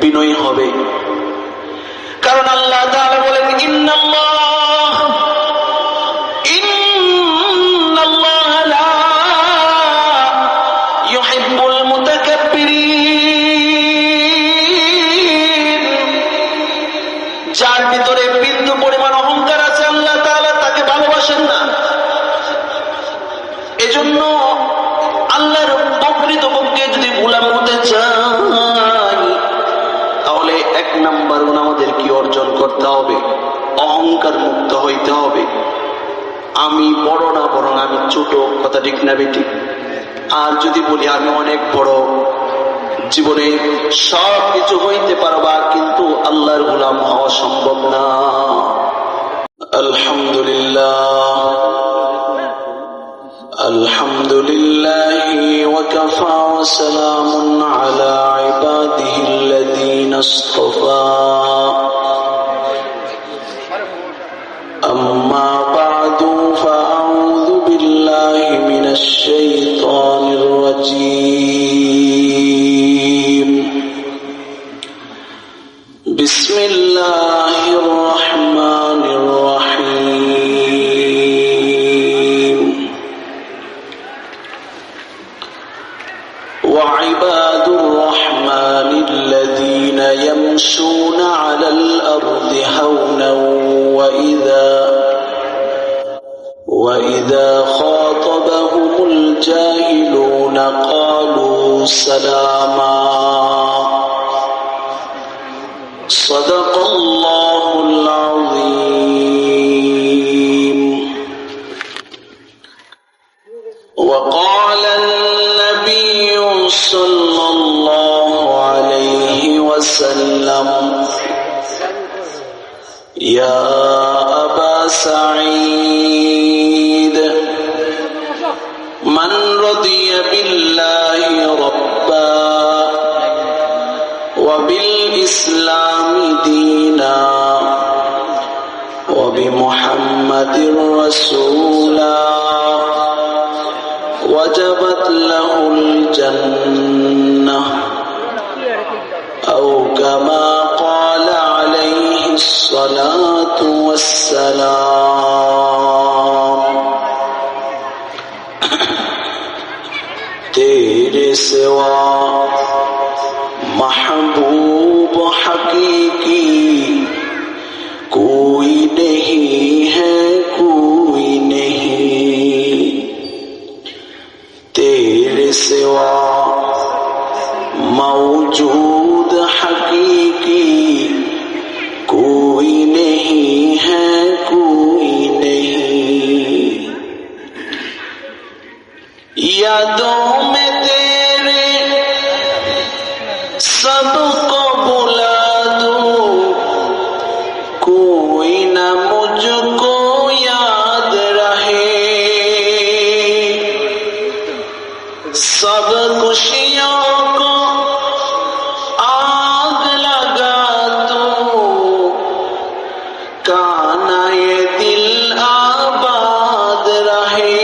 বিনয়ী হবে। কারণ আল্লাহ তাআলা বলেন ইন্নাল্লাহ লা ইউহিব্বুল মুতাকাব্বিরিন। যার ভিতরে বিন্দু পরিমাণ অহংকার আছে আল্লাহ তাআলা তাকে ভালোবাসেন না। এজন্য আল্লাহর প্রকৃতপক্ষে যদি গোলাম হতে চাই তাহলে এক নাম্বার গুণ আমাদের কি অর্জন করতে হবে? অহংকার মুক্ত হইতে হবে। আমি বড় না, বরং আমি ছোট। কথা ঠিক না বেটি? আর যদি বলি আমি অনেক বড়, জীবনে সব কিছু হইতে পারবা কিন্তু আল্লাহর গোলাম হওয়া সম্ভব না। আলহামদুলিল্লাহ আলহামদুলিল্লাহি ওয়া কাফা ওয়া সালামুন আলা ইবাদিহিল্লাযীনা ইসতাফা। আম্মা বা'দু ফাআউযু বিল্লাহি মিনাশ শাইতানির রাজীম। বিসমিল্লাহির রাহমানির রাহিম। وعباد الرحمن الذين يمشون على الأرض هونا وإذا خاطبهم الجاهلون قالوا سلاما. صدق الله العظيم. وقال النبي صلى الله عليه وسلم يا أبا سعيد من رضي بالله ربا وبالإسلام دينا وبمحمد رسولا وجبت له الجنة أو كما قال عليه الصلاة والسلام. تیرے سوا محبوب حقیقی کوئی نہیں ہے، کوئی نہیں. تیرے سوا موجود حقیقی کوئی نہیں ہے، کوئی نہیں. یادوں میں تیرے سب کو بلا دوں، کوئی نہ مجھ کو یاد رہے. سب خوشیوں کو آگ لگا دوں، کانا یہ دل آباد رہے.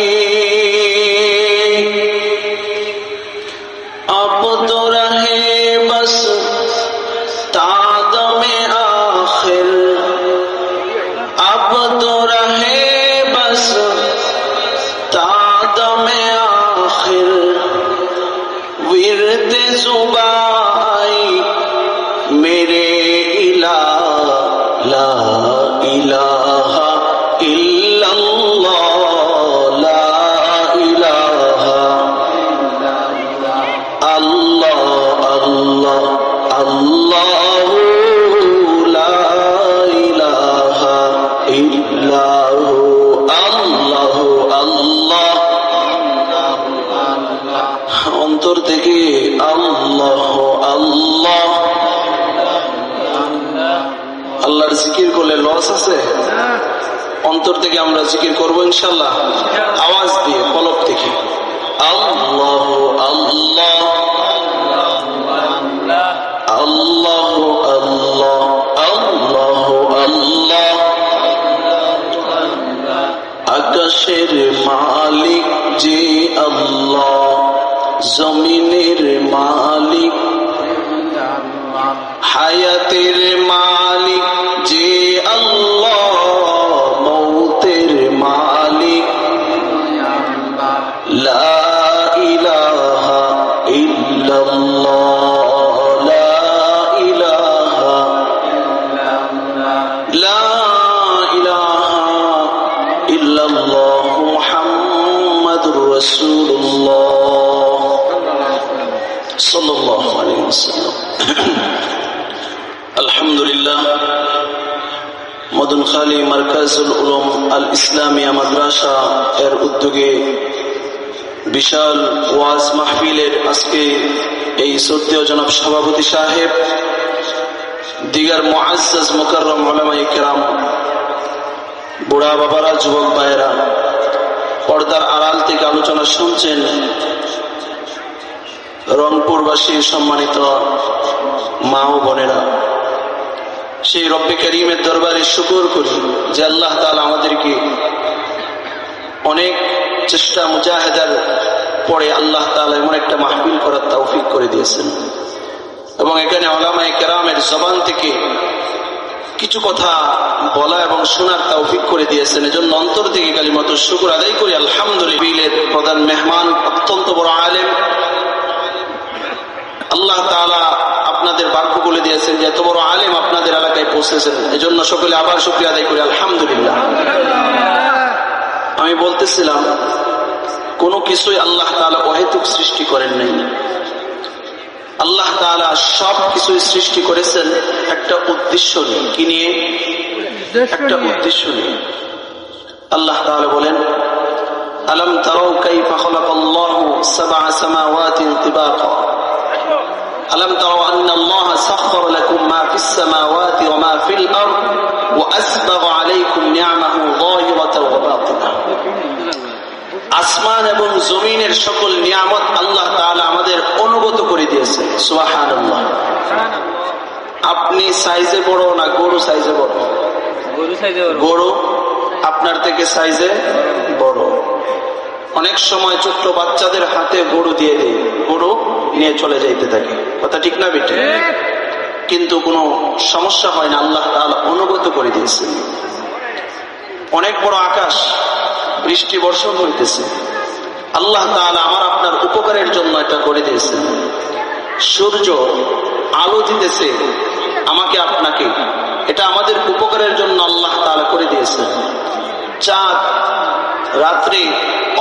اب تو رہے بس تادم آخر، اب تو رہے بس تادم آخر. ورد زبائی میرے الہ لا الہ الا اللہ، لا الہ اللہ اللہ اللہ، لا الہ الا اللہ اللہ. অন্তর থেকে আল্লাহ আল্লাহ আল্লাহর জিকির করলে লস আছে? অন্তর থেকে আমরা জিকির করবো ইনশাআল্লাহ, আওয়াজ দিয়ে কলব থেকে আল্লাহ আল্লাহ আল্লাহ আল্লাহ আল্লাহ আল্লাহ. আকাশের মালিক যে আল্লাহ, জমিনের মালিক হায়াতের মালিক যে আল্লাহ, মৌতের মালিক লা ইলাহা ইল্লাল্লাহ, লা ইলাহা লা ইলাহা ইল্লাল্লাহ মুহাম্মাদুর রাসূলুল্লাহ সাল্লাল্লাহু আলাইহি ওয়াসাল্লাম। আলহামদুলিল্লাহ, মদনখালী মারকাজুল উলুম আল ইসলামিয়া মাদ্রাসা এর উদ্যোগে বিশাল ওয়াজ মাহফিলের আজকে এই শ্রদ্ধেয় জনাব সভাপতি সাহেব, দিগার মুআজ্জাজ মুকাররম উলামায়ে কেরাম, বুড়া বাবারা, যুবক ভাইয়েরা, পর্দার আড়াল থেকে আলোচনা শুনছেন, রংপুরবাসীর সম্মানিত মা ও বোনেরা, সেই রব্বে করিমের দরবারে শুকর করি যে আল্লাহ তাআলা আমাদেরকে অনেক চেষ্টা মুজাহিদার পরে আল্লাহ তাআলা এমন একটা মাহফিল করার তৌফিক করে দিয়েছেন এবং এখানে উলামায়ে কেরামের জবান থেকে কিছু কথা বলা এবং শোনার তৌফিক করে দিয়েছেন। এজন্য অন্তর থেকে কালিমাতুশ শুকর আদায় করি আলহামদুলিল্লাহ। প্রধান মেহমান অত্যন্ত বড় আলেম, আল্লাহ তাআলা আপনাদের বাক্য বলে দিয়েছেন যে এত বড় আলেম আপনাদের এলাকায় পৌঁছেছেন, এজন্য সকলে আবার শুকরিয়া আদায় করি আলহামদুলিল্লাহ। আমি বলতেছিলাম কোনো কিছুই আল্লাহ তাআলা অহেতুক সৃষ্টি করেন নাই। আল্লাহ তাআলা সব কিছুই সৃষ্টি করেছেন একটা উদ্দেশ্য নিয়ে। কি নিয়ে? একটা উদ্দেশ্য নিয়ে। আল্লাহ তাআলা বলেন, আলম তারাউ কাইফা খালাকাল্লাহু সাবআ সামাওয়াতিন তিবাকা, আলম তারাউ আন্নাল্লাহা সাখখারা লাকুম মা ফিস সামাওয়াতি ওয়া মা ফিল আরদ ওয়া আসবাগা আলাইকুম নি'মাহু যাহিরাতাও ওয়া বাতিনা। আসমান এবং জমিনের সকল নিয়ামত আল্লাহ তাআলা আমাদের অনুগত করে দিয়েছেন। সুবহানাল্লাহ। আপনি সাইজে বড় না গরু সাইজে বড়? গরু আপনার থেকে সাইজে বড়। অনেক সময় ছোট্ট বাচ্চাদের হাতে গরু দিয়ে দেয়, গরু নিয়ে চলে যাইতে থাকে, কথা ঠিক না বেটে? কিন্তু কোনো সমস্যা হয় না, আল্লাহ তাআলা অনুগত করে দিয়েছেন। অনেক বড় আকাশ, বৃষ্টি বর্ষণ হইতেছে, আল্লাহ তাআলা আমার আপনার উপকারের জন্য এটা করে দিয়েছেন। সূর্য আলো দিতেছে আমাকে আপনাকে, এটা আমাদের উপকারের জন্য আল্লাহ তাআলা করে দিয়েছেন। চাঁদ রাত্রে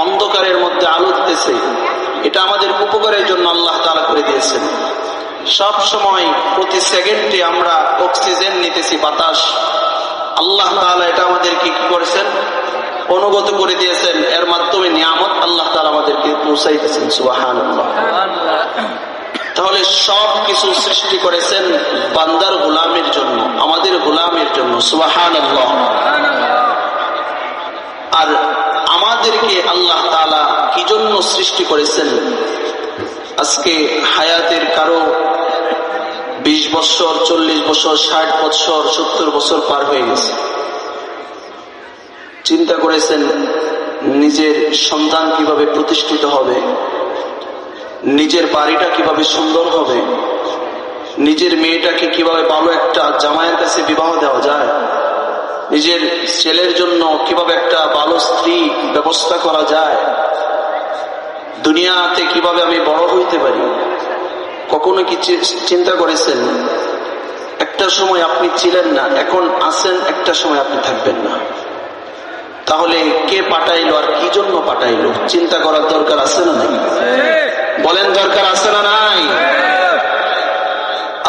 অন্ধকারের মধ্যে আলো দিতেছে, এটা আমাদের উপকারের জন্য আল্লাহ তাআলা করে দিয়েছেন। সব সময় প্রতি সেকেন্ডে আমরা অক্সিজেন নিতেছি, বাতাস, আল্লাহ তাআলা এটা আমাদেরকে কি করেছেন? অনুগত করে দিয়েছেন। এর মাধ্যমে নিয়ামত আল্লাহ তাআলা আমাদেরকে পৌঁছাইতেছেন। সুবহানাল্লাহ। তাহলে সব কিছু সৃষ্টি করেছেন বান্দার গোলামের জন্য, আমাদের গোলামের জন্য। সুবহানাল্লাহ। আর আমাদেরকে আল্লাহ তাআলা কি জন্য সৃষ্টি করেছেন? আজকে হায়াতের কারো 20 বছর, 40 বছর, 60 বছর, 70 বছর পার হয়ে গেছে। চিন্তা করেছেন নিজের সন্তান কিভাবে প্রতিষ্ঠিত হবে, নিজের বাড়িটা কিভাবে সুন্দর হবে, নিজের মেয়েটাকে কিভাবে ভালো একটা জামাইয়ের কাছে বিবাহ দেওয়া যায়, নিজের ছেলের জন্য কিভাবে একটা ভালো স্ত্রী ব্যবস্থা করা যায়, দুনিয়াতে কিভাবে আমি বড় হইতে পারি। কখনো কি চিন্তা করেছেন? একটা সময় আপনি ছিলেন না, এখন আছেন, একটা সময় আপনি থাকবেন না। তাহলে কে পাঠাইলো আর কি জন্য পাঠাইলো? চিন্তা করার দরকার আছে না নাই? বলেন, দরকার আছে না নাই?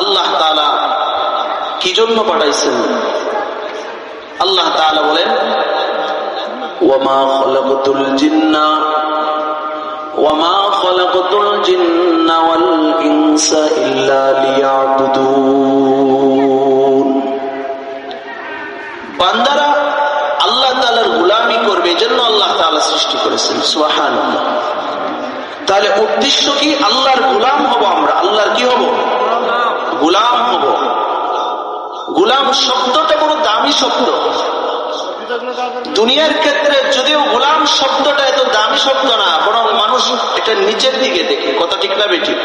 আল্লাহ তাআলা কি জন্য পাঠাইছেন? আল্লাহ তাআলা বলেন, ওয়ামা খালাকতুল জিন্না ওয়াল ইনসা ইল্লা লিয়াবুদুন। বান্দারা আল্লাহ তাআলার গোলামি করবে, এজন্য আল্লাহ তাআলা সৃষ্টি করেছেন। সুবহানাল্লাহ। তাহলে উদ্দেশ্য কি? আল্লাহর গোলাম হব আমরা। আল্লাহর কি হব? গোলাম হব। গোলাম শব্দটা বড় দামি শব্দ। দুনিয়ার ক্ষেত্রে যদিও গোলাম শব্দটা এত দামি শব্দ না, বরং মানুষ এটা নিচের দিকে দেখে, কথা ঠিক না বেঠিক?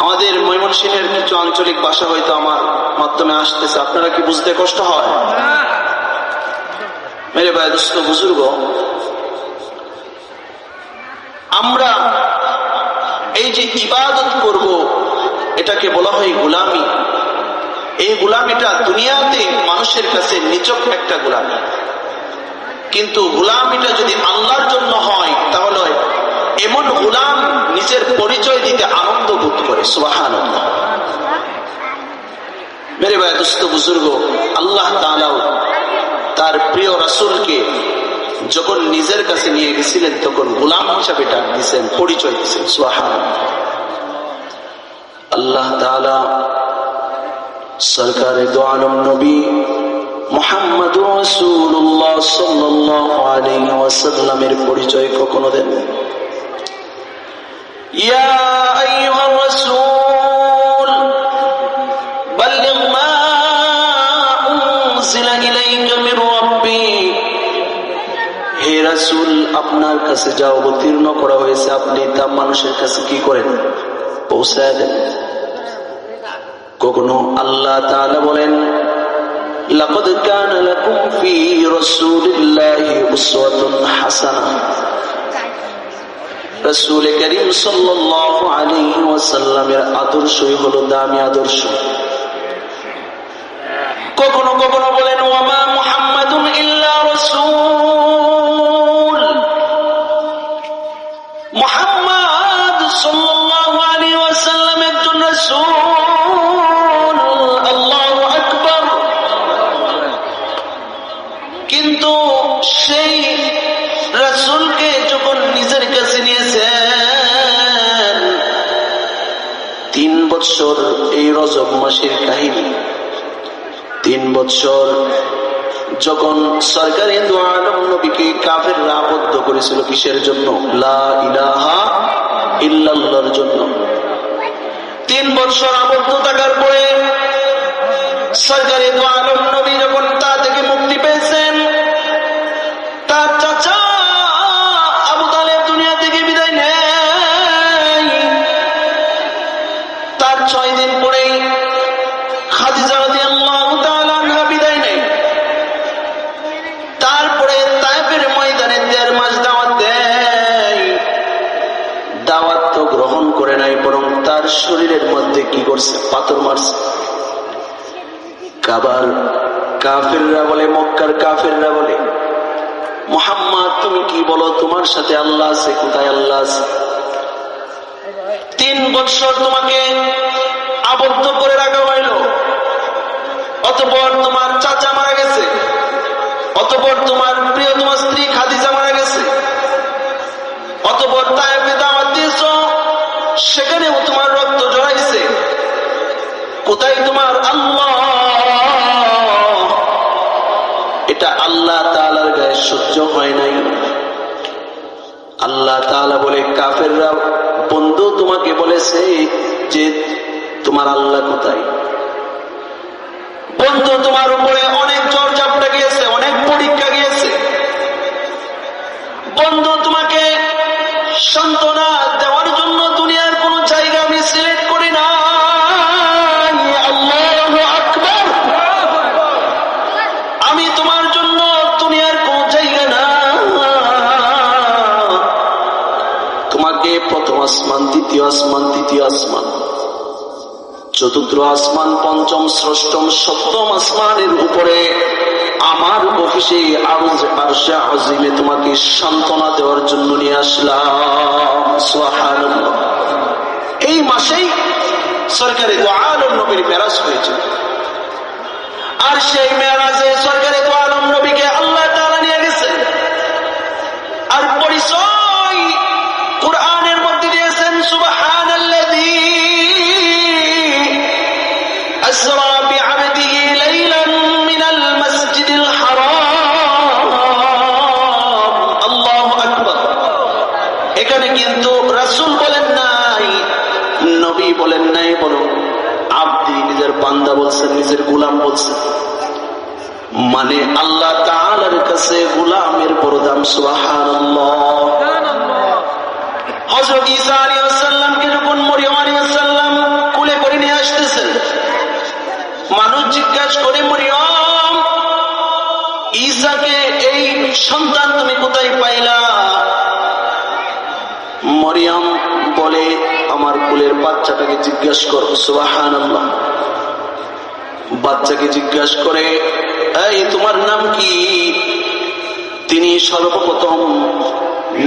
আমাদের ময়মনসিংহের কিছু আঞ্চলিক ভাষা হয়তো আমার মাধ্যমে আসতেছে, আপনারা কি বুঝতে কষ্ট হয়? মেরে ভাই দোস্ত বুজুর্গ, আমরা এই যে ইবাদত করব এটাকে বলা হয় গোলামি। এই গোলামিটা দুনিয়াতে মানুষের কাছে নিছক একটা গোলামি, কিন্তু গোলামিটা যদি আল্লাহর জন্য হয় তাহলে এমন গোলাম নিজের পরিচয় দিতে আনন্দ বোধ করে। সুবহানাল্লাহ। মেরে ভাই দোস্ত বুজুর্গ, আল্লাহ তাআলা তার প্রিয় রাসূলকে যখন নিজের কাছে নিয়ে গেছিলেন তখন গোলাম হিসাবে ডাক দিয়েছেন, পরিচয় দিয়েছেন। সুবহানাল্লাহ। আল্লাহ তাআলা সরকারে দো আলম নবী মুহাম্মদুর রাসূলুল্লাহ সাল্লাল্লাহু আলাইহি ওয়াসাল্লামের পরিচয় কখনো দেন? ইয়া আইয়ুহার রাসূল বাল্লিগ মা উনজিলা ইলাইকা মির রাব্বিক। হে রাসূল, আপনার কাছে যা অবতীর্ণ করা হয়েছে আপনি তা মানুষের কাছে কি করেন? পৌঁছায় দেন। কখনো আল্লাহ তাআলা বলেন লাকাদ কানা লাকুম ফি রাসূলিল্লাহি উসওয়াতুন হাসানাহ। রাসূল করিম সাল্লাল্লাহু আলাইহি ওয়াসাল্লামের আদর্শই হলো দামি আদর্শ। কখনো কখনো বলেন ওয়া মা মুহাম্মাদুন ইল্লা রাসূল। মুহাম্মদ সাল্লাল্লাহু আলাইহি ওয়াসাল্লাম একজন রাসূল। কিন্তু সেই রাসূলকে যখন নিজের কাছে নিয়েছেন, 3 বছর এই রজব মাসের কাহিনী, 3 বছর যখন সরকারি দো আলম নবীকে কাফেররা আবদ্ধ করেছিল কিসের জন্য? লা ইলাহা ইল্লাল্লাহর জন্য। 3 বছর আবদ্ধ থাকার পরে সরকারি দো আলম নবী যখন তা থেকে মুক্তি পেয়েছেন, তার চাচা আবু তালেব দুনিয়া থেকে বিদায় নেয়। তার 6 দিন পরেই খাদিজা রাদিয়াল্লাহু তাআলা আনহা বিদায় নেয়। তারপরে তায়েফের ময়দানে 1.5 মাস দাওয়াত দেয়। দাওয়াত তো গ্রহণ করে নাই, বরং তার শরীরের মধ্যে কি করছে? পাথর মারছে। আবার কাফেররা বলে, মক্কার কাফেররা বলে, মুহাম্মদ তুমি কি বলো? তোমার সাথে আল্লাহ আছে, কোথায় আল্লাহ আছে? 3 বছর তোমাকে আবদ্ধ করে রাখা হইল, অতঃপর তোমার চাচা মারা গেছে, অতঃপর তোমার প্রিয়তমা স্ত্রী খাদিজা মারা গেছে, অতঃপর তায়েফে দাওয়াত দিয়েছ, সেখানেও তোমার রক্ত ঝরাইছে। কোথায় তোমার আল্লাহ? এটা আল্লাহ তাআলার গায়ে সহ্য হয় নাই। আল্লাহ তাআলা বলে, কাফেররা বন্ধু তোমাকে বলেছে যে তোমার আল্লাহ কোথায়? বন্ধু তোমার উপরে অনেক ঝড় ঝাপটা গিয়েছে, অনেক পরীক্ষা গিয়েছে। বন্ধু তোমাকে সান্ত্বনা দেওয়ার জন্য দুনিয়ার কোন জায়গা আমি সিলেক্ট করি না। আল্লাহু আকবার। আমি তোমার জন্য দুনিয়ার কোন জায়গা না। তোমাকে প্রথম আসমান, দ্বিতীয় আসমান, তৃতীয় আসমান, চতুর্থ আসমান, পঞ্চম, ষষ্ঠম, সপ্তম আসমানের উপরে আমার অফিসে আরশে আজিমে তোমাকে সান্ত্বনা দেওয়ার জন্য নিয়ে আসলাম। সুবহানাল্লাহ। এই মাসেই সরকারি দো আলম নবীর মেরাজ হয়েছে। আর সেই মেরাজে সরকারি দো আলম নবীকে আল্লাহ তাআলা নিয়ে গেছে। আর পরিচয় কুরআনের মধ্যে দিয়েছেন, সুবহানাল্লাযী আসরা বিআবদিহি লাইলান মিনাল মাসজিদিল হারাম। আল্লাহু আকবার। এখানে কিন্তু রাসূল বলেন নাই, নবী বলেন নাই, বরং আব্দি, নিজের বান্দা বলছেন, নিজের গোলাম বলছেন। মানে আল্লাহ তাআলার কাছে গোলামের বড় দাম। সুবহানাল্লাহ। হযরত ঈসা আলাইহিস সালামকে যখন মরিয়ম আলাইহিস সালাম সন্তান তুমি কোথায় পাইলা? মরিয়ম বলে, আমার কোলের বাচ্চাটাকে জিজ্ঞাসা করো। সুবহানাল্লাহ। বাচ্চাকে জিজ্ঞাসা করে, এই তোমার নাম কি? তিনি সর্বপ্রথম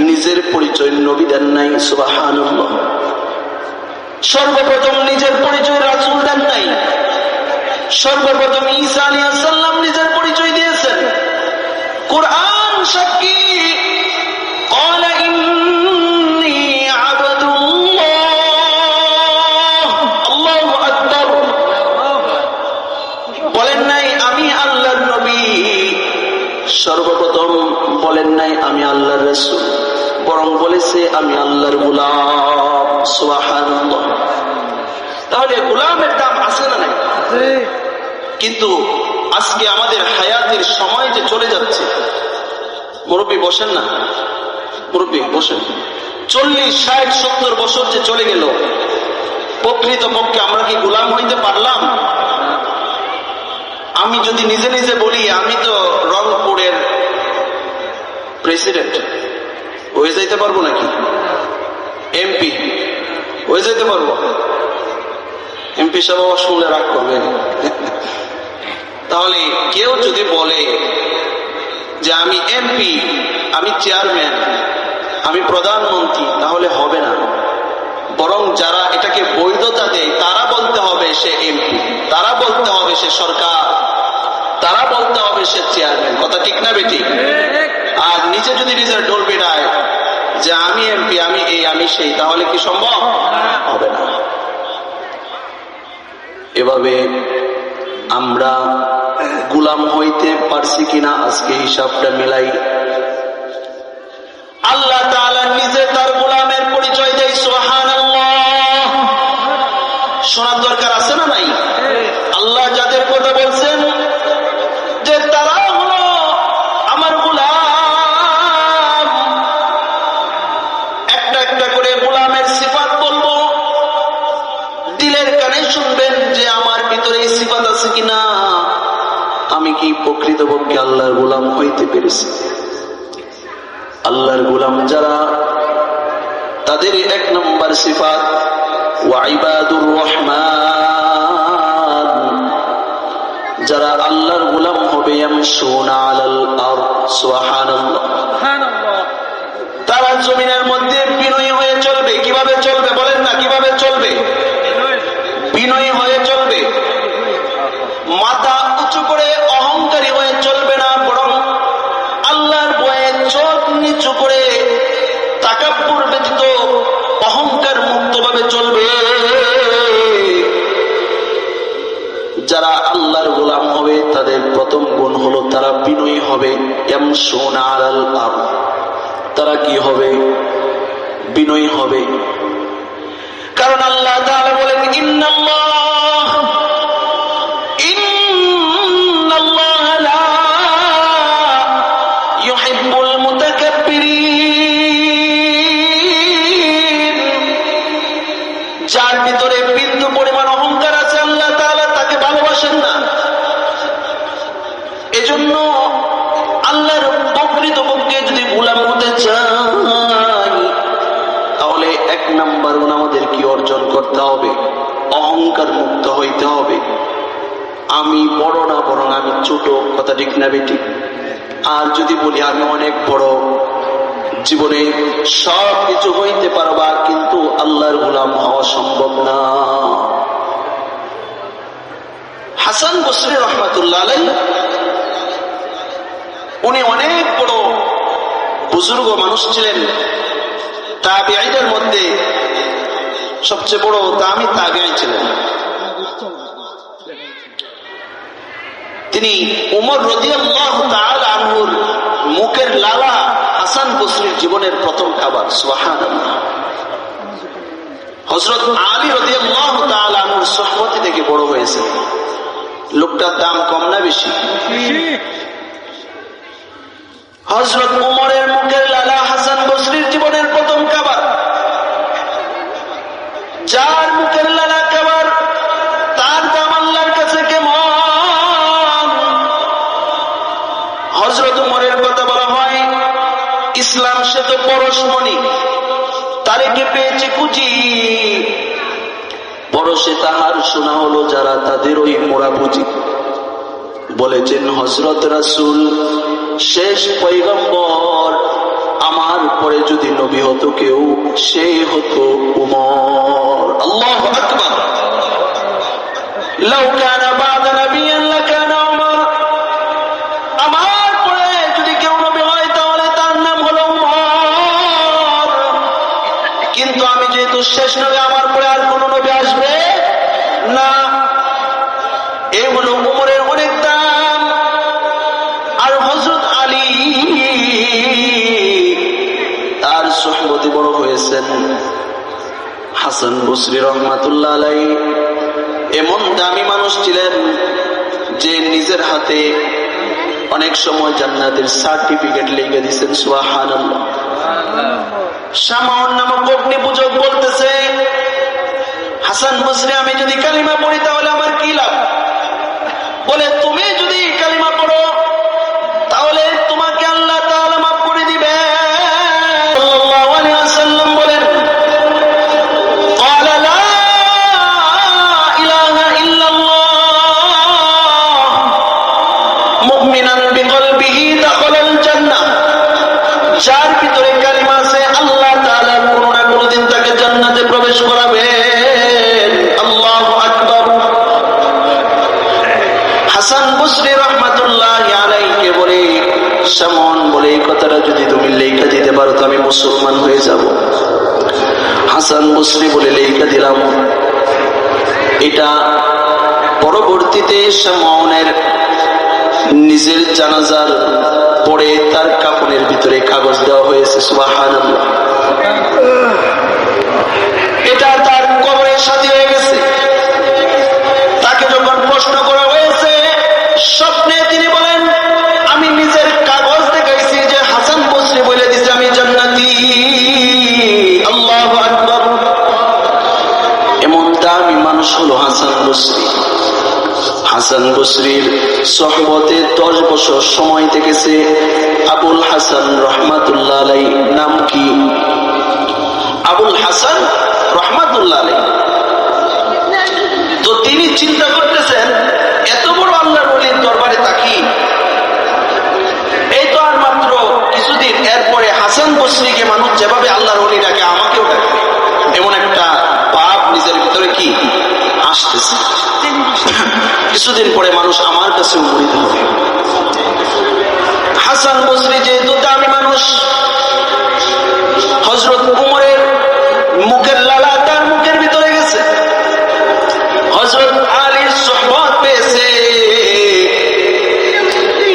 নিজের পরিচয় নবী দেন নাই। সুবহানাল্লাহ। সর্বপ্রথম নিজের পরিচয় রাসূল দেন নাই। সর্বপ্রথম ঈসা আলাইহিস সালাম নিজের পরিচয় দিয়েছেন। কুরআন সাক্ষী, قال إني عبد الله। আল্লাহু আকবার। বলেন নাই আমি আল্লাহর নবী, সর্বপ্রথম বলেন নাই আমি আল্লাহর রাসূল, বরং বলেছে আমি আল্লাহর গোলাম। সুবহানাল্লাহ। তাহলে গোলামের দাম আছে না নাই? কিন্তু আজকে আমাদের হায়াতের সময় যে চলে যাচ্ছে, মুরব্বী বসেন না, মুরব্বী বসেন, 40, 60, 70 বছর যে চলে গেল, প্রকৃতপক্ষে আমরা কি গোলাম হইতে পারলাম? আমি যদি নিজে নিজে বলি আমি তো রংপুরের প্রেসিডেন্ট, হয়ে যাইতে পারবো নাকি? এমপি হয়ে যেতে পারবো? এমপি সাহেব শুনলে রাগ করবে। তাহলে কেউ যদি বলে যে আমি এমপি, আমি চেয়ারম্যান, আমি প্রধানমন্ত্রী, তাহলে হবে না। বরং যারা এটাকে বৈধতা দেয় তারা বলতে হবে সে এমপি, তারা বলতে হবে সে সরকার, তারা বলতে হবে সে চেয়ারম্যান। কথা ঠিক না বেটি? আর নিজে যদি নিজের ডোল পেটায় যে আমি এমপি, আমি এই, আমি সেই, তাহলে কি সম্ভব? হবে না। এভাবে আমরা গোলাম হইতে পারছি কিনা আজকে হিসাবটা মিলাই। আল্লাহ তাআলা নিজে তার গোলামের পরিচয় দেয়। সুবহানাল্লাহ। শোনার দরকার আছে না নাই? আল্লাহ যাদের কথা বলছেন যে তারা হলো আমার গোলাম, একটা একটা করে গোলামের সিফাত বলবো, দিলের কানে শুনবেন যে আমার ভিতরে এই সিফাত আছে কিনা, আমি কি প্রকৃতপক্ষে আল্লাহর গোলাম হইতে পেরেছি। আল্লাহর গোলাম যারা, তাদের 1 নম্বর সিফাত ওয়া ইবাদুর রহমান, যারা আল্লাহর গোলাম হবে ইয়ামশুনা আলাল আরদ। সুবহানাল্লাহ। তারা জমিনের মধ্যে বিনয়ী হয়ে চলবে। কিভাবে চলবে বলেন না? কিভাবে চলবে? বিনয়ী হয়ে চলবে। মাথা উঁচু করে অহংকারী হয়ে চলবে না, বরং আল্লাহর ভয়ে চোখ নিচু করে তাকাব্বুর ব্যতীত অহংকার মুক্ত ভাবে চলবে। যারা আল্লাহর গোলাম হবে তাদের প্রথম গুণ হলো তারা বিনয়ী হবে। ইয়ামশুনা আলাল আরদ, তারা কি হবে? বিনয়ী হবে। কারণ আল্লাহ তাআলা বলেন ইন্নাল্লাহ লা ইউহিব্বুল মুতাকাব্বিরিন। যার ভিতরে বিন্দু পরিমাণ অহংকার আছে আল্লাহ তাআলা তাকে ভালোবাসেন না। এজন্য আল্লাহর প্রকৃতপক্ষে যদি গোলাম হতে চাই, তাহলে 1 নম্বর গুণ আমাদের কি অর্জন করতে হবে? অহংকার মুক্ত হইতে হবে। আমি বড় না, বরং আমি ছোট। কথা ঠিক না বেটি? আর যদি বলি আমি অনেক বড়, জীবনে সব কিছু হইতে পারবা, কিন্তু আল্লাহর গোলাম হওয়া সম্ভব না। হাসান বসরি রহমাতুল্লাহ আলাইহি, উনি অনেক বড় বুজুর্গ মানুষ ছিলেন। তাবিঈদের মধ্যে সবচেয়ে বড় দামি তাবিঈ ছিলেন। তিনি উমর রাদিয়াল্লাহু তাআলা আনহুর মুখের লালা হাসান বসরির জীবনের প্রথম খাবার। সুবহানাল্লাহ। হযরত আলী রাদিয়াল্লাহু তাআলা আনহুর সুহবতে থেকে বড় হয়েছে। লোকটার দাম কম না বেশি? হযরত উমরের মুখের লালা হাসান বসরির জীবনের প্রথম খাবার। যার মুখের লালা খাবার, তার দাম আল্লাহর কাছে কেমন? হযরত উমরের কথা বলা হয় সে তো পরশমণি, তারেকে পেয়েছে কুচি। পরশে তাহার শোনা হলো যারা, তাদের ওই মোড়া বুঝি। বলেছেন হযরত রাসূল শেষ পয়গম্বর, আমার পরে যদি নবী হতো কেউ, সে হতো উমর। আল্লাহু আকবার। লাউ কানা বা'দা নাবিয়্যান লাকানা উমর, আমার পরে যদি কেউ নবী হয় তাহলে তার নাম হলো উমর। কিন্তু আমি যেহেতু শেষ নবী, আমার পরে আর কোন নবী আসবে না। এই হলো উমরের অনেক দাম। আর হযরত আলী তার সুহবতে বড় হয়েছেন। হাসান বসরি রহমাতুল্লাহ আলাইহি এমন দামি মানুষ ছিলেন যে নিজের হাতে অনেক সময় জান্নাতের সার্টিফিকেট লিখে দিয়েছেন। সুবহানাল্লাহ। শামাউন নামক অগ্নি পূজক বলতেছে, হাসান বসরি আমি যদি কালিমা পড়ি তাহলে আমার কি লাভ? বলে তুমি যদি কালিমা পড়ো তাহলে তোমাকে আল্লাহ তাআলা মাফ করে দিবে। সাল্লাল্লাহু আলাইহি ওয়াসাল্লাম বলেন, ক্বালা লা ইলাহা ইল্লাল্লাহ মুমিনান বিকলবিহি দাখালাল জান্নাহ। যার ভিতরে কালিমা আছে আল্লাহ তাআলা কোনো না কোনো দিন তাকে জান্নাতে প্রবেশ করাবেন। আল্লাহু আকবার। হাসান বসরি রহমাতুল্লাহি আলাইহি বলে, শামন বলে এই কথাটা যদি তুমি লেখা দিতে পারো তো আমি মুসলমান হয়ে যাব। হাসান বসরি বলে লেখা দিলাম। এটা পরবর্তীতে শামনের নিজের জানাজার পরে তার কাফনের ভিতরে কাগজ দেওয়া হয়েছে। সুবহানাল্লাহ। এটা তার কবরের সাথে হয়ে গেছে। তাকে যখন প্রশ্ন করা হয়েছে স্বপ্নে, তিনি বলেন আমি নিজের কাগজ দেখাইছি যে হাসান বসরি বলে দিছে আমি জান্নাতি। আল্লাহু আকবার। এমন দামি মানুষ হলো হাসান বসরি। হাসান বসরির সোহবতে 10 বছর সময় থেকেছে আবুল হাসান রহমাতুল্লাহ আলাইহি। নাম কি? আবুল হাসান রহমাতুল্লাহ আলাইহি। তো তিনি চিন্তা করতেছেন এত বড় আল্লাহর ওলির দরবারে থাকি, এই তো আর মাত্র কিছুদিন, এরপরে হাসান বসরিকে মানুষ যেভাবে আল্লাহর ওলি ডাকে আমাকেও ডাকে, এমন একটা ভাব নিজের ভিতরে কি আসতেছে। কিছুদিন পরে মানুষ আমার কাছে মুরিদ হবে। হাসান বসরি যেহেতু দামি মানুষ, হযরত উমরের মুখের লালা তার মুখের ভিতরে গেছে। হযরত আলীর সুহবত পেয়েছে,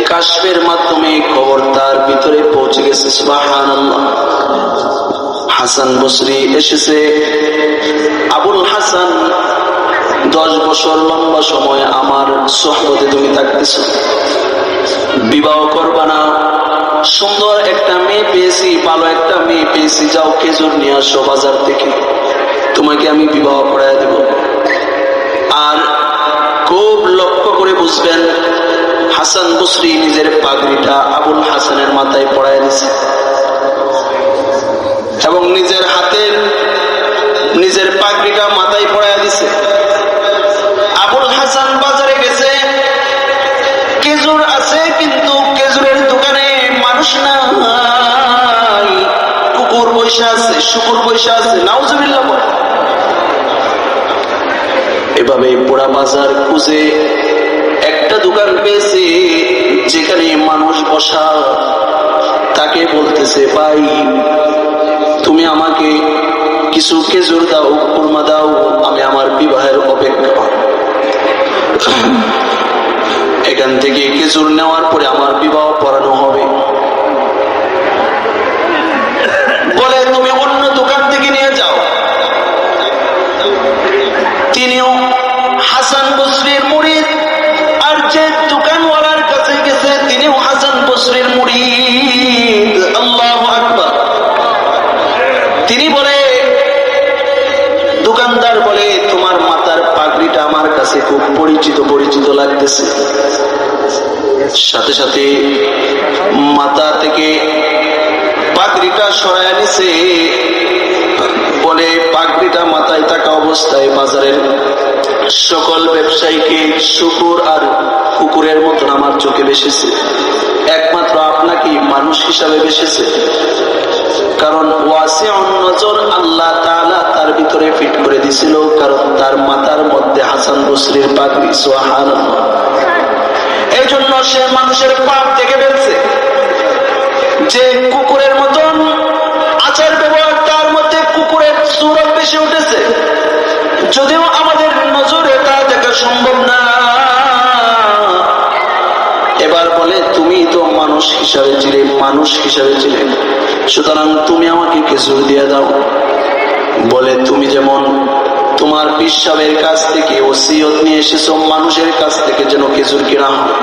কাশফের মাধ্যমে খবর তার ভিতরে পৌঁছে গেছে। সুবহানাল্লাহ। হাসান বসরি এসেছে, আবুল হাসান 10 বছর লম্বা সময় আমার সুহবতে তুমি থাকতেছো, বিবাহ করবা না? সুন্দর একটা মেয়ে পেয়েছি, ভালো একটা মেয়ে পেয়েছি, যাও খেজুর নিয়ে আসো বাজার থেকে, তোমাকে আমি বিবাহ করায় দেব। আর খুব লক্ষ্য করে বুঝবেন, হাসান বসরি নিজের পাগড়িটা আবুল হাসানের মাথায় পরায় দিয়েছে এবং নিজের হাতের নিজের পাগড়িটা মাথায় পরায় দিছে। আবুল হাসান বাজারে গেছে, খেজুর আছে কিন্তু খেজুরের দোকানে মানুষ নাই, কুকুর বৈশা আছে, শুকুর বৈশা আছে। নাউজুবিল্লাহ। এভাবে পোড়া বাজার খুঁজে একটা দোকান পেয়েছে যেখানে মানুষ বসা। তাকে বলতেছে, ভাই তুমি আমাকে কিছু খেজুর দাও, কুরমা দাও, আমি আমার বিবাহের অপেক্ষা। এখান থেকে খেজুর নেওয়ার পরে আমার বিবাহ পড়ানো হবে। বলে তুমি অন্য দোকান থেকে নিয়ে যাও। তিনিও হাসান বসরির মুরিদ, আর যে দোকানওয়ালার কাছে গেছে তিনিও হাসান বসরির মুরিদ। আল্লাহু আকবার। তিনি বলে, দোকানদার বলে তোমার মাথার পাগড়িটা আমার কাছে খুব পরিচিত পরিচিত লাগতেছে। সাথে সাথে মাথা থেকে পাগড়িটা সরায় নিছে, বলে পাগড়িটা মাথায় থাকা অবস্থায় বাজারের সকল ব্যবসায়ীকে শুকুর আর কুকুরের মতন আমার চোখে বেসেছে, একমাত্র আপনাকে মানুষ হিসাবে বেসেছে। কারণ ওয়াসিউন নজর আল্লাহ তাআলা তার ভিতরে ফিট করে দিছিল, কারণ তার মাথার মধ্যে হাসান বসরির পাগড়ি। সুবহানাল্লাহ। এই জন্য সে মানুষের পাপ থেকে ফেলছে। যে কুকুরের মতন আচার ব্যবহার, তার মধ্যে কুকুরের সুরত বেশি উঠেছে, যদিও আমাদের নজরে তা দেখা সম্ভব না। এবার বলে তুমি তো মানুষ হিসাবে ছিলে, মানুষ হিসাবে ছিলে, সুতরাং তুমি আমাকে খেজুর দিয়ে দাও। বলে তুমি যেমন তোমার পিসাবের কাছ থেকে ওসিয়ত নিয়ে এসেছো মানুষের কাছ থেকে যেন খেজুর কিনা হয়,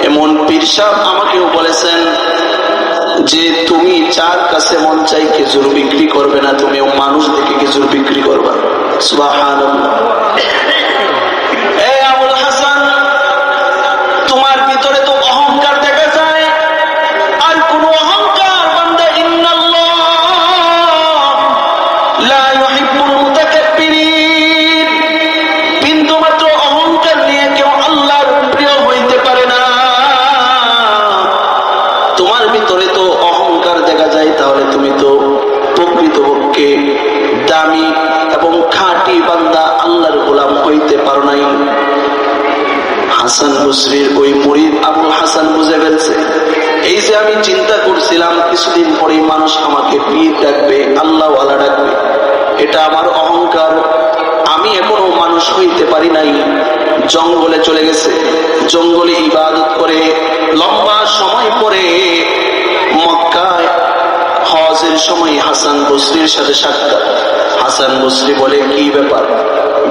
এমন পিসাব আমাকেও বলেছেন যে তুমি যার কাছে মন চাই খেজুর বিক্রি করবে না, তুমিও মানুষ দেখে খেজুর বিক্রি করবা। সুবহানাল্লাহ। এই আবুল হাসান, তোমার ভিতরে তো অহংকার দেখা যায়, আর কোন অহংকার বান্দা ইন্নাল্লাহ লা ইউহিব্বুল মুতাকাব্বিরিন, বিন্দু মাত্র অহংকার নিয়ে কেউ আল্লাহর প্রিয় হইতে পারে না। তোমার ভিতরে তো অহংকার দেখা যায়, তাহলে তুমি তো প্রকৃতপক্ষে দামি এবং খাঁটি বান্দা আল্লাহর গোলাম হইতে পারো নাই। হাসান বসরির ওই মুরিদ আবুল হাসান বুঝে ফেলছে, এই যে আমি চিন্তা করছিলাম কিছুদিন পরে মানুষ আমাকে পীর ডাকবে, আল্লাহওয়ালা ডাকবে, এটা আমার অহংকার, আমি এখনো মানুষ হইতে পারি নাই। জঙ্গলে চলে গেছে, জঙ্গলে ইবাদত করে লম্বা সময় পরে মক্কায় হজের সময় হাসান বসরির সাথে সাক্ষাৎ। হাসান বসরি বলে, কি ব্যাপার,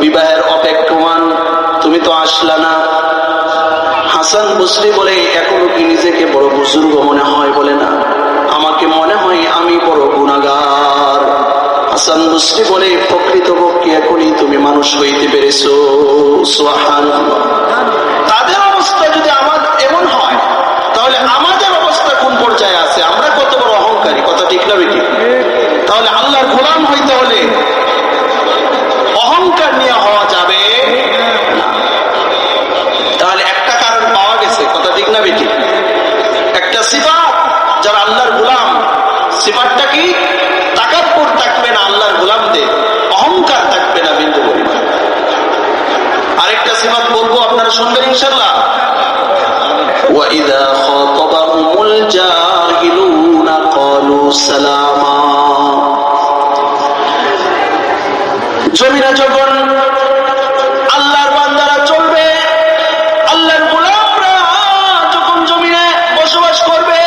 বিবাহের অপেক্ষমান, তুমি তো আসলা না। হাসান বসরি বলে, এখনো কি নিজেকে বড় বুজুর্গ মনে হয়? বলে না, আমাকে মনে হয় আমি বড় গুনাহগার। হাসান বসরি বলে, প্রকৃতপক্ষে এখনই তুমি মানুষ হইতে পেরেছো। সুবহানাল্লাহ। তাদের অবস্থা যদি আমার এমন হয়, তাহলে আমাদের অবস্থা কোন পর্যায়ে আছে? আমরা কত বড় অহংকারী, কথা ঠিক না বেটি? তাহলে আল্লাহর গোলাম হইতে হলে অহংকার নিয়ে হওয়া যাবে না। তাহলে একটা কারণ পাওয়া গেছে, কথা ঠিক না বেটি? একটা সিফাত যারা আল্লাহর গোলাম, সিফাতটা কি? তাকাব্বুর থাকবে না আল্লাহর গোলামদের, অহংকার থাকবে না বিন্দু পরিমাণ। আরেকটা সিফাত বলবো, আপনারা শুনবেন ইনশাআল্লাহ। وَإِذَا خَاطَبَهُمُ الْجَاهِلُونَ قَالُوا سَلَامًا। জমিনে যখন আল্লাহর বান্দারা চলবে, আল্লাহর গোলামরা যখন জমিনে বসবাস করবে,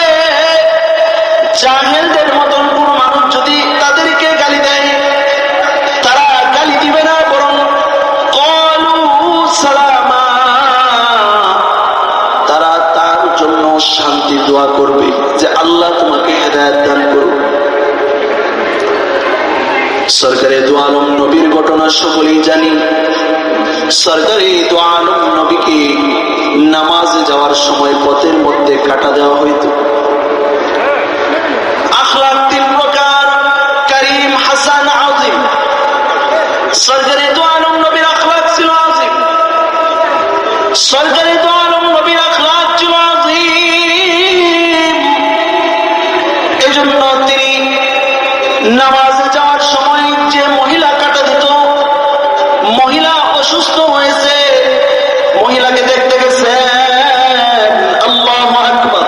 জাহেলদের মতন কোন মানুষ যদি তাদেরকে গালি দেয়, তারা গালি দিবে না, বরং ক্বালু সালামা, তারা তার জন্য শান্তি দোয়া করবে যে আল্লাহ তোমাকে হেদায়েত দান করুন। সরকারে দু আলম নবীর ঘটনা সকলেই জানি। সরকারে দু আলম নবীকে নামাজে যাওয়ার সময় পথের মধ্যে কাটা দেওয়া হইত। আখলাক তিন প্রকার, করিম, হাসান, আযীম। সরকারে দু আলম নবীর আখলাক ছিল আযীম। সরকারে দু আলম নবীর আখলাক ছিল আযীম। এজন্য তিনি নামাজে যাওয়ার সময় যে মহিলা কাটা দিত, মহিলা অসুস্থ হয়েছে, মহিলাকে দেখতে গেছেন, আল্লাহু আকবার।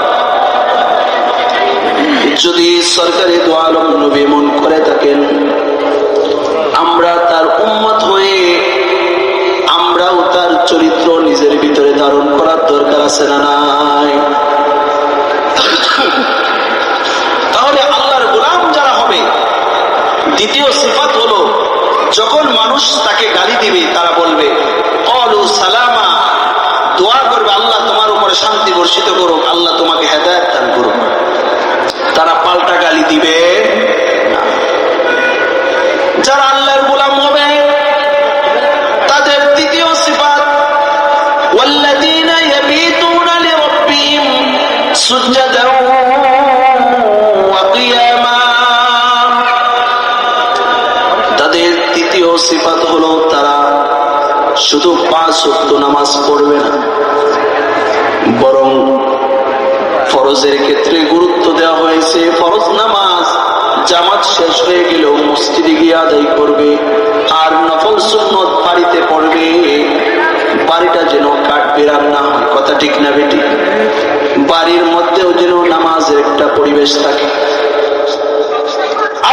যদি সরকারি দু আলম নবী মন করে থাকেন, আমরা তার উম্মত হয়ে আমরাও তার চরিত্র নিজের ভিতরে ধারণ করার দরকার আছে না নাই? তাহলে আল্লাহর গোলাম যারা হবে, দ্বিতীয় সিফাত হলো, যখন মানুষ তাকে গালি দিবে তারা বলবে ক্বালু সালামা, দোয়া করবে আল্লাহ তোমার উপরে শান্তি বর্ষিত করুক, আল্লাহ তোমাকে হেদায়েত দান করুক। তারা পাল্টা গালি দিবে না। যারা আল্লাহর গোলাম হবে তাদের তৃতীয় সিফাত, ওয়াল্লাযীনা ইয়াবীতুনা লিরাব্বিহিম সুজদান ওয়া সিফাত হলো তারা শুধু 5 ওয়াক্ত নামাজ পড়বে না, বরং ফরজের ক্ষেত্রে গুরুত্ব দেওয়া হয়েছে। ফরজ নামাজ জামাত শেষ হয়ে গেলেও মসজিদে গিয়ে আদায় করবে, আর নফল সুন্নত বাড়িতে পড়বে। বাড়িটা যেন কাঠ বেড়ার না হয়, কথা ঠিক না বেটি? বাড়ির মধ্যেও যেন নামাজের একটা পরিবেশ থাকে।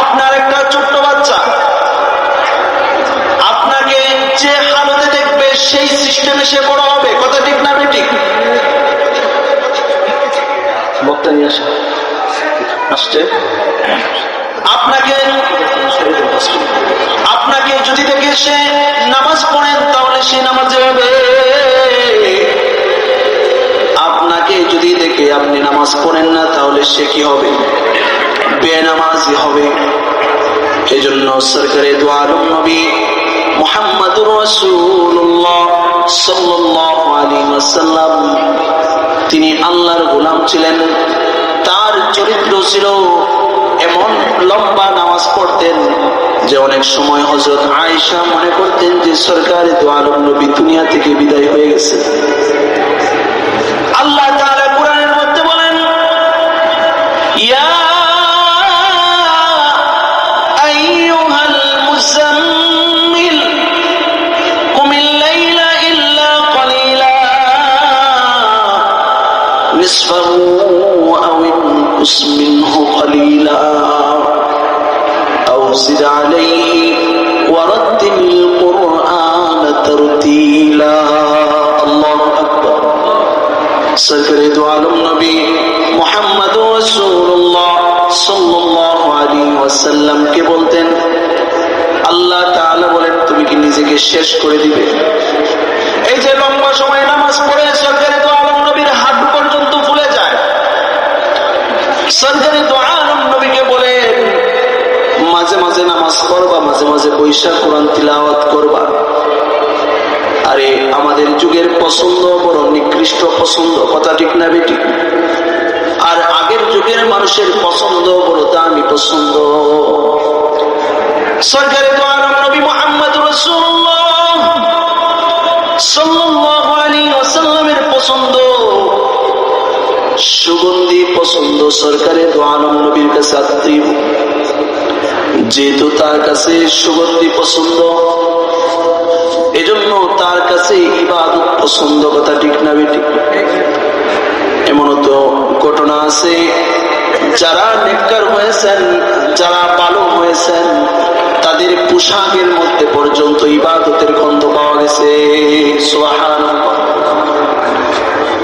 আপনার একটা ছোট্ট বাচ্চা আপনাকে যে হালতে দেখবে সেই সিস্টেমে সে বড় হবে, কথা ঠিক না বেটি? বক্তা নিয়ে আসছে আপনাকে যদি দেখে সে নামাজ পড়েন তাহলে সে নামাজে হবে। আপনাকে যদি দেখে আপনি নামাজ পড়েন না তাহলে সে কি হবে? বেনামাজি হবে। এজন্য সরকারে দু আলম নবী মুহাম্মদুর রাসূলুল্লাহ সাল্লাল্লাহু আলাইহি ওয়াসাল্লাম তিনি আল্লাহর গোলাম ছিলেন। তার চরিত্র ছিল এমন, লম্বা নামাজ পড়তেন যে অনেক সময় হযরত আয়েশা মনে করতেন যে সরকারে দু আলম নবী দুনিয়া থেকে বিদায় হয়ে গেছে। আল্লাহ তাআলা কোরআনের মধ্যে বলেন, ইয়া আইয়ুহাল মুযাম্মিল কুমিল লাইলা ইল্লা ক্বালিলা নিসফাহু আও ইনকুস মিনহু ক্বালিলা আও জিদ আলাইহি ওয়া রাত্তিলিল কুরআন তারতিলা। আল্লাহু আকবার। সরকারে দু আলম নবী মুহাম্মদুর রাসূলুল্লাহ সাল্লাল্লাহু আলাইহি ওয়াসাল্লামকে বলতেন, আল্লাহ তাআলা বলেন তুমি কি নিজেকে শেষ করে দিবে? এই যে লম্বা সময় নামাজ পড়ে সরকারে দু আলম নবীর হাত পর্যন্ত ফুলে যায়। সরকারে দু আলম নবীকে বলেন মাঝে মাঝে নামাজ পড়বা, মাঝে মাঝে বৈশাখ কোরআন তিলাওয়াত করবা। আরে আমাদের যুগের পছন্দ বড় নিকৃষ্ট পছন্দ, কথা ঠিক না বেটি? আর আগের যুগের মানুষের পছন্দ বড় দামি পছন্দ। সরকারে দু আলম নবী মুহাম্মদুর রাসূলুল্লাহ সাল্লাল্লাহু আলাইহি ওয়াসাল্লামের পছন্দ সুগন্ধি পছন্দ। সরকারে দু আলম নবীর কাছে আত্মীয়, যেহেতু তার কাছে সুগন্ধি পছন্দ এজন্য তার কাছে ইবাদত পছন্দ, কথা ঠিক না বেটি? এমন তো ঘটনা আছে, যারা নেককার হয়েছেন, যারা ভালো হয়েছেন, তাদের পোশাকের মধ্যে পর্যন্ত ইবাদতের গন্ধ পাওয়া গেছে। সুবহানাল্লাহ।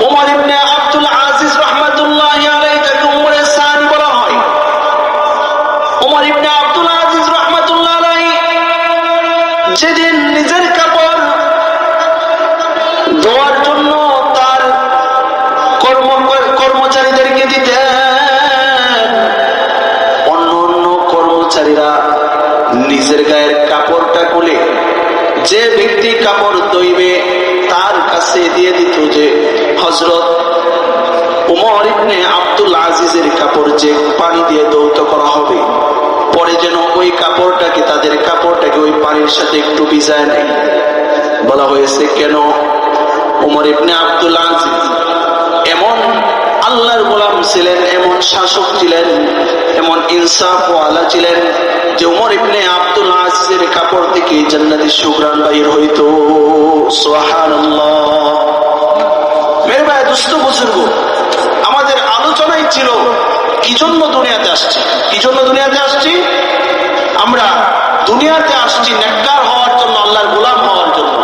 ওমর ইবনে আব্দুল আজিজ রাহমাতুল্লাহি আলাইহি তাকে উমরে সানি বলা হয়। ওমর ইবনে আব্দুল আজিজ রাহমাতুল্লাহি আলাইহি যেদিন নিজের কাপড় ধোয়ার জন্য তার কর্মচারীদেরকে দিতেন, অন্য অন্য কর্মচারীরা নিজের গায়ের কাপড়টা খুলে যে ব্যক্তি কাপড় ধুইবে তার কাছে দিয়ে দিত যে হযরত ওমর ইবনে আব্দুল আজিজের কাপড় যে পানি দিয়ে ধৌত করা হবে, পরে যেন ওই কাপড়টাকে, তাদের কাপড়টাকে ওই পানির সাথে একটু ভিজায় নেয়। বলা হয়েছে কেন? ওমর ইবনে আব্দুল আজিজ এমন আল্লাহর গোলাম ছিলেন, এমন শাসক ছিলেন, এমন ইনসাফওয়ালা ছিলেন যে ওমর ইবনে আব্দুল আজিজের কাপড় থেকে জান্নাতি সুঘ্রাণ বাইর হইতো। সুবহানাল্লাহ। মেরে ভাই, দুস্থ বুজুর্গ, আমাদের আলোচনাই ছিল কি জন্য দুনিয়াতে আসছি। কি জন্য দুনিয়াতে আসছি? আমরা দুনিয়াতে আসছি নেককার হওয়ার জন্য, আল্লাহর গোলাম হওয়ার জন্য।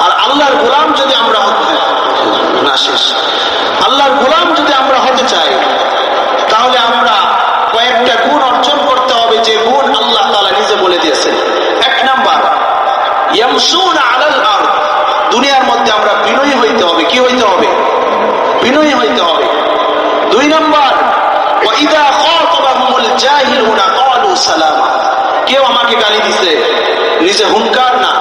আর আল্লাহর গোলাম যদি আমরা আল্লাহর গোলাম যদি আমরা হতে চাই, তাহলে আমরা কয়েকটা গুণ অর্জন করতে হবে, যে গুণ আল্লাহ তাআলা নিজে বলে দিয়েছেন। 1 নাম্বার, ইয়ামশুনা আলাল আরদ। দুনিয়ার মধ্যে আমরা বিনয়ী হইতে হবে। কি হইতে হবে? বিনয়ী হইতে হবে। 2 নাম্বার, ওয়া ইযা খাতাবাহুমুল জাহিলুনা ক্বালু সালামা। কেউ আমাকে গালি দিছে, নিজে হুঙ্কার না,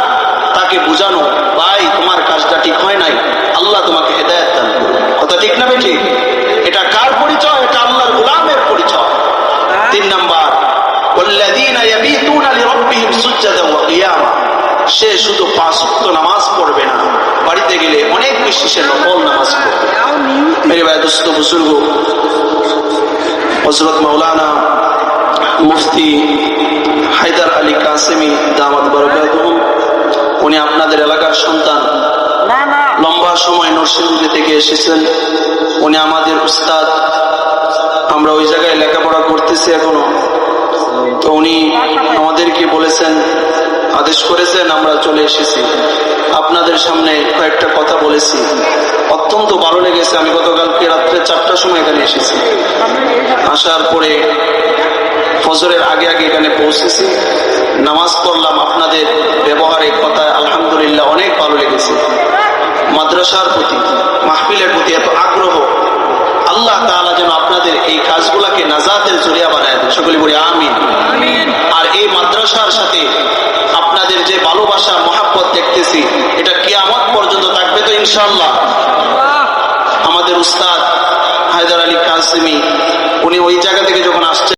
তাকে বুঝানো, ভাই তোমার কাজটা ঠিক হয় নাই, আল্লাহ তোমাকে হেদায়েত দান করুন। কথা ঠিক না বেঠিক? এটা কার পরিচয়? এটা আল্লাহর গোলামের পরিচয়। 3 নাম্বার, ওয়াল্লাযীনা ইয়াবিতুনা লিরাব্বিহিম সুজদান ওয়া কিয়ামা। সে শুধু 5 ওয়াক্ত নামাজ পড়বে না, বাড়িতে গেলে অনেক বেশি সে নফল নামাজ পড়বে। মেরে ভাই দোস্ত বুজুর্গ, হযরত মাওলানা মুফতি হায়দার আলী কাসেমি দামাত বারাকাতুহু, উনি আপনাদের এলাকার সন্তান, লম্বা সময় নরসিংদী থেকে এসেছেন। উনি আমাদের উস্তাদ, আমরা ওই জায়গায় লেখাপড়া করতেছি এখনো। তো উনি আমাদেরকে বলেছেন, আদেশ করেছেন, আমরা চলে এসেছি। আপনাদের সামনে কয়েকটা কথা বলেছি, অত্যন্ত ভালো লেগেছে। আমি গতকালকে রাত্রে 4টার সময় এখানে এসেছি। আসার পরে ফজরের আগে আগে এখানে পৌঁছেছি, নামাজ পড়লাম। আপনাদের ব্যবহারে কথায় আলহামদুলিল্লাহ অনেক ভালো লেগেছে। মাদ্রাসার প্রতি, মাহফিলের প্রতি এত আগ্রহ, আল্লাহ তাআলা যেন আপনাদের এই কাজগুলাকে নাজাতের জরিয়া বানায় দেন। সকলে বলি আমিন। আর এই মাদ্রাসার সাথে আপনাদের যে ভালোবাসা মহাব্বত দেখতেছি, এটা কিয়ামত পর্যন্ত থাকবে তো ইনশাআল্লাহ। আমাদের উস্তাদ হায়দার আলী কাসেমি, উনি ওই জায়গা থেকে যখন আসছেন